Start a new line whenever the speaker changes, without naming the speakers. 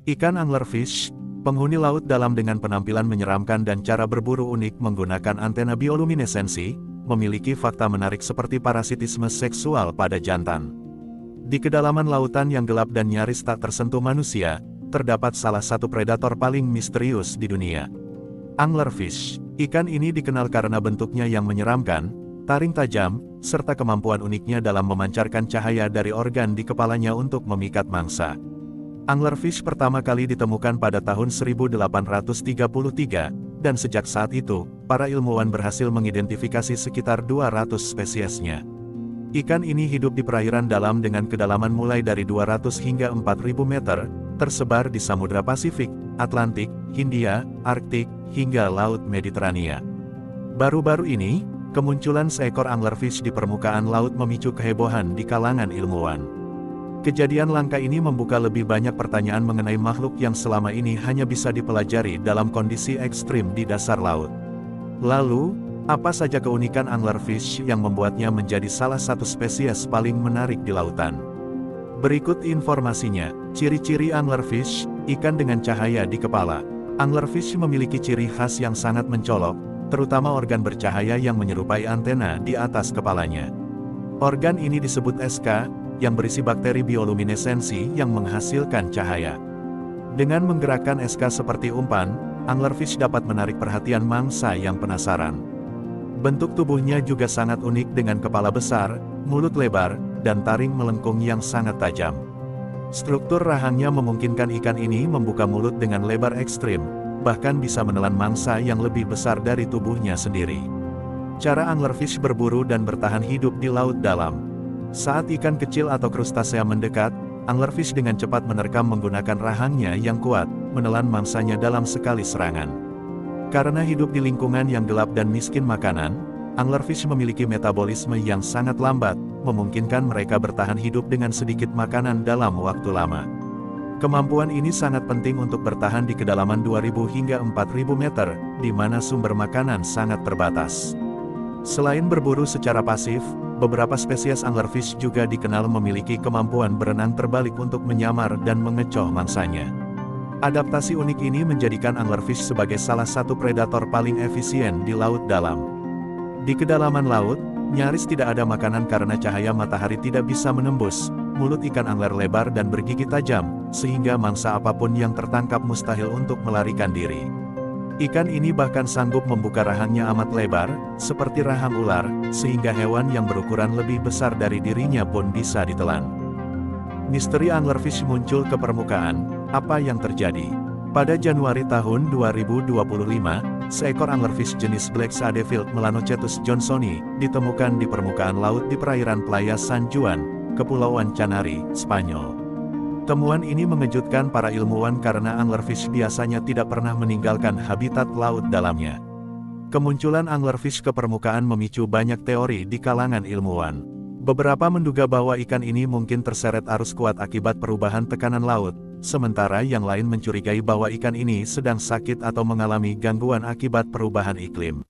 Ikan anglerfish, penghuni laut dalam dengan penampilan menyeramkan dan cara berburu unik menggunakan antena bioluminesensi, memiliki fakta menarik seperti parasitisme seksual pada jantan. Di kedalaman lautan yang gelap dan nyaris tak tersentuh manusia, terdapat salah satu predator paling misterius di dunia. Anglerfish. Ikan ini dikenal karena bentuknya yang menyeramkan, taring tajam, serta kemampuan uniknya dalam memancarkan cahaya dari organ di kepalanya untuk memikat mangsa. Anglerfish pertama kali ditemukan pada tahun 1833, dan sejak saat itu, para ilmuwan berhasil mengidentifikasi sekitar 200 spesiesnya. Ikan ini hidup di perairan dalam dengan kedalaman mulai dari 200 hingga 4.000 meter, tersebar di Samudra Pasifik, Atlantik, Hindia, Arktik, hingga Laut Mediterania. Baru-baru ini, kemunculan seekor anglerfish di permukaan laut memicu kehebohan di kalangan ilmuwan. Kejadian langka ini membuka lebih banyak pertanyaan mengenai makhluk yang selama ini hanya bisa dipelajari dalam kondisi ekstrim di dasar laut. Lalu, apa saja keunikan anglerfish yang membuatnya menjadi salah satu spesies paling menarik di lautan? Berikut informasinya. Ciri-ciri anglerfish, ikan dengan cahaya di kepala. Anglerfish memiliki ciri khas yang sangat mencolok, terutama organ bercahaya yang menyerupai antena di atas kepalanya. Organ ini disebut SK, yang berisi bakteri bioluminesensi yang menghasilkan cahaya. Dengan menggerakkan SK seperti umpan, anglerfish dapat menarik perhatian mangsa yang penasaran. Bentuk tubuhnya juga sangat unik dengan kepala besar, mulut lebar, dan taring melengkung yang sangat tajam. Struktur rahangnya memungkinkan ikan ini membuka mulut dengan lebar ekstrim, bahkan bisa menelan mangsa yang lebih besar dari tubuhnya sendiri. Cara anglerfish berburu dan bertahan hidup di laut dalam. Saat ikan kecil atau krustasea mendekat, anglerfish dengan cepat menerkam menggunakan rahangnya yang kuat, menelan mangsanya dalam sekali serangan. Karena hidup di lingkungan yang gelap dan miskin makanan, anglerfish memiliki metabolisme yang sangat lambat, memungkinkan mereka bertahan hidup dengan sedikit makanan dalam waktu lama. Kemampuan ini sangat penting untuk bertahan di kedalaman 2.000 hingga 4.000 meter, di mana sumber makanan sangat terbatas. Selain berburu secara pasif, beberapa spesies anglerfish juga dikenal memiliki kemampuan berenang terbalik untuk menyamar dan mengecoh mangsanya. Adaptasi unik ini menjadikan anglerfish sebagai salah satu predator paling efisien di laut dalam. Di kedalaman laut, nyaris tidak ada makanan karena cahaya matahari tidak bisa menembus. Mulut ikan angler lebar dan bergigi tajam, sehingga mangsa apapun yang tertangkap mustahil untuk melarikan diri. Ikan ini bahkan sanggup membuka rahangnya amat lebar, seperti rahang ular, sehingga hewan yang berukuran lebih besar dari dirinya pun bisa ditelan. Misteri anglerfish muncul ke permukaan. Apa yang terjadi? Pada Januari tahun 2025, seekor anglerfish jenis Black Sadefield Melanocetus johnsoni ditemukan di permukaan laut di perairan Playa San Juan, Kepulauan Canary, Spanyol. Temuan ini mengejutkan para ilmuwan karena anglerfish biasanya tidak pernah meninggalkan habitat laut dalamnya. Kemunculan anglerfish ke permukaan memicu banyak teori di kalangan ilmuwan. Beberapa menduga bahwa ikan ini mungkin terseret arus kuat akibat perubahan tekanan laut, sementara yang lain mencurigai bahwa ikan ini sedang sakit atau mengalami gangguan akibat perubahan iklim.